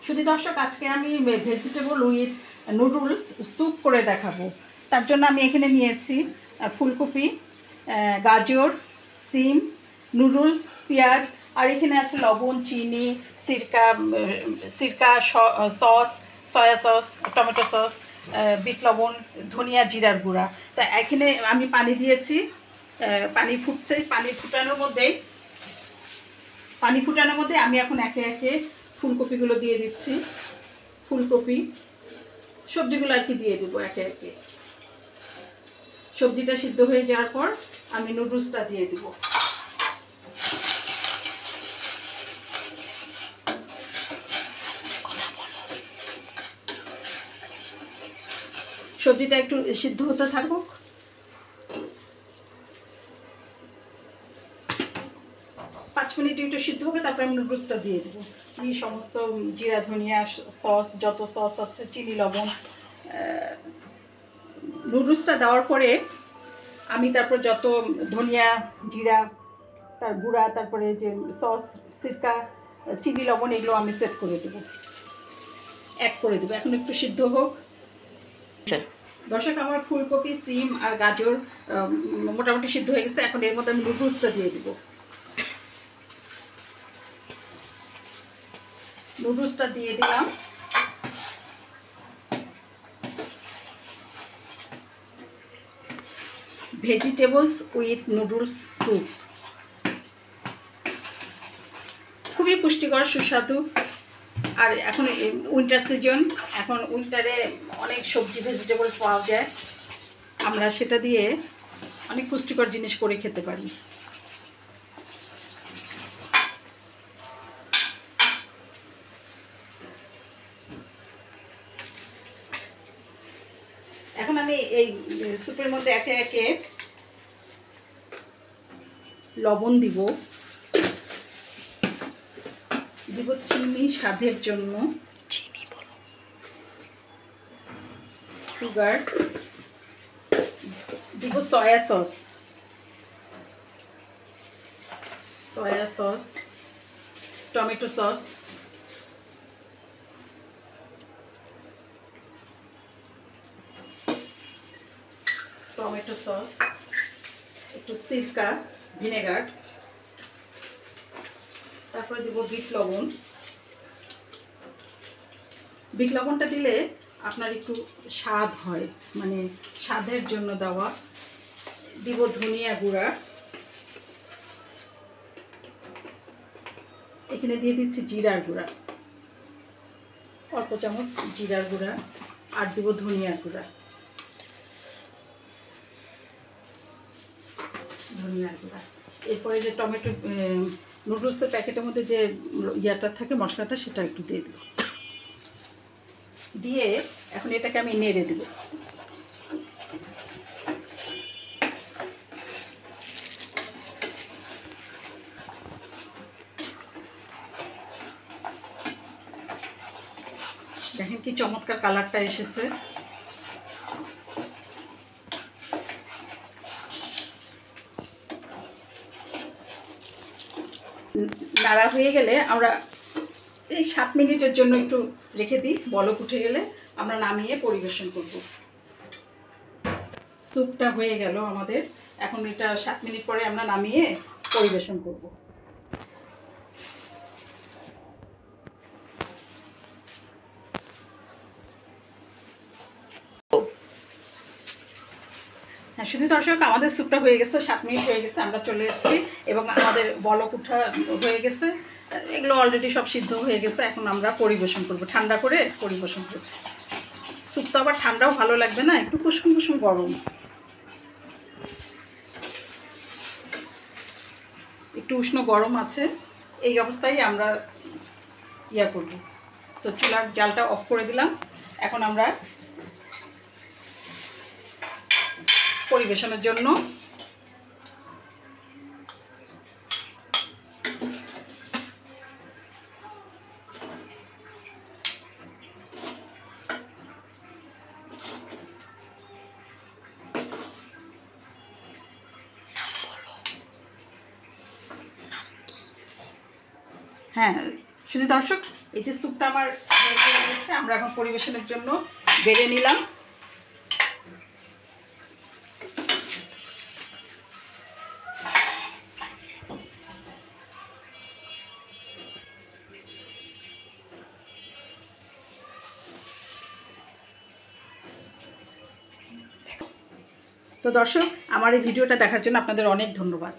শুধু দর্শক, আজকে আমি ভেজিটেবল উইথ নুডলস স্যুপ করে দেখাবো। তার জন্য আমি এখানে নিয়েছি ফুলকপি, গাজর, সিম, নুডলস, পেঁয়াজ, আর এখানে আছে লবণ, চিনি, সিরকা, sauce, soya sauce, tomato sauce, বিট লবণ, ধনিয়া, জিরার গুঁড়া। তা এখানে আমি পানি দিয়েছি, পানি ফুটছে। পানি ফুটানোর মধ্যে আমি এখন একে একে ফুলকপিগুলো দিয়ে দিচ্ছি। ফুলকপি, সবজিগুলো আর কি দিয়ে দেবো একে একে। সবজিটা সিদ্ধ হয়ে যাওয়ার পর আমি নুডলসটা দিয়ে দেব। সবজিটা একটু সিদ্ধ হতে থাকুক। মিনিট একটু সিদ্ধ হবে, তারপরে আমি নুডলসটা দিয়ে দেবো। আমি সমস্ত জিরা, ধনিয়া, সস, যত সস আছে, চিনি, লবণ, নুডলসটা দেওয়ার পরে আমি তারপর যত ধনিয়া, জিরা, তার গুঁড়া, তারপরে যে সস, সিরকা, চিনি, লবণ, এগুলো আমি সেট করে দেবো, অ্যাড করে দেবো। এখন একটু সিদ্ধ হোক। দর্শক, আমার ফুলকপি, সিম আর গাজর মোটামুটি সিদ্ধ হয়ে গেছে। এখন এর মধ্যে আমি নুডলসটা দিয়ে দেবো। নুডলসটা দিয়ে দিলাম। ভেজিটেবলস উইথ নুডলস স্যুপ, খুবই পুষ্টিকর, সুস্বাদু। আর এখন উইন্টার সিজন, এখন উইন্টারে অনেক সবজি, ভেজিটেবল পাওয়া যায়। আমরা সেটা দিয়ে অনেক পুষ্টিকর জিনিস করে খেতে পারি। এখন আমি এই স্যুপের মধ্যে একে একে লবণ দিব, চিনি স্বাদের জন্য, সুগার দিব, সয়া সস, টমেটো সস, একটু সিরকা, ভিনেগার, তারপরে দিব বিট লবণ। বিট লবণটা দিলে আপনার একটু স্বাদ হয়, মানে স্বাদের জন্য দেওয়া। দিব ধনিয়া গুঁড়া, এখানে দিয়ে দিচ্ছি জিরার গুঁড়া, অল্প চামচ জিরার গুঁড়া, আর দিব ধনিয়ার গুঁড়া। এরপরে যে টমেটো নুডলসের প্যাকেটের মধ্যে যে ইয়াটা থাকে, মশলাটা, সেটা একটু দিয়ে দেব। দিয়ে এখন এটাকে আমি নেড়ে দেব। দেখেন কি চমৎকার কালারটা এসেছে। নাড়া হয়ে গেলে আমরা এই 7 মিনিটের জন্য একটু রেখে দিই। বলক উঠে গেলে আমরা নামিয়ে পরিবেশন করব। স্যুপটা হয়ে গেল আমাদের। এখন এটা 7 মিনিট পরে আমরা নামিয়ে পরিবেশন করব। হ্যাঁ, শুধু দর্শক, আমাদের স্যুপটা হয়ে গেছে, 7 মিনিট হয়ে গেছে, আমরা চলে এসেছি এবং আমাদের বলক উঠা হয়ে গেছে। এগুলো অলরেডি সব সিদ্ধ হয়ে গেছে। এখন আমরা পরিবেশন করব, ঠান্ডা করে পরিবেশন করব। স্যুপ তো আবার ঠান্ডাও ভালো লাগবে না, একটু কুসুম কুসুম গরম, একটু উষ্ণ গরম আছে, এই অবস্থায় আমরা করব। তো চুলার জালটা অফ করে দিলাম। এখন আমরা পরিবেশনের জন্য হ্যাঁ, শুধু দর্শক, এই যে স্যুপটা আমার হয়ে গেছে, আমরা এখন পরিবেশনের জন্য বেড়ে নিলাম। তো দর্শক, আমার এই ভিডিওটা দেখার জন্য আপনাদের অনেক ধন্যবাদ।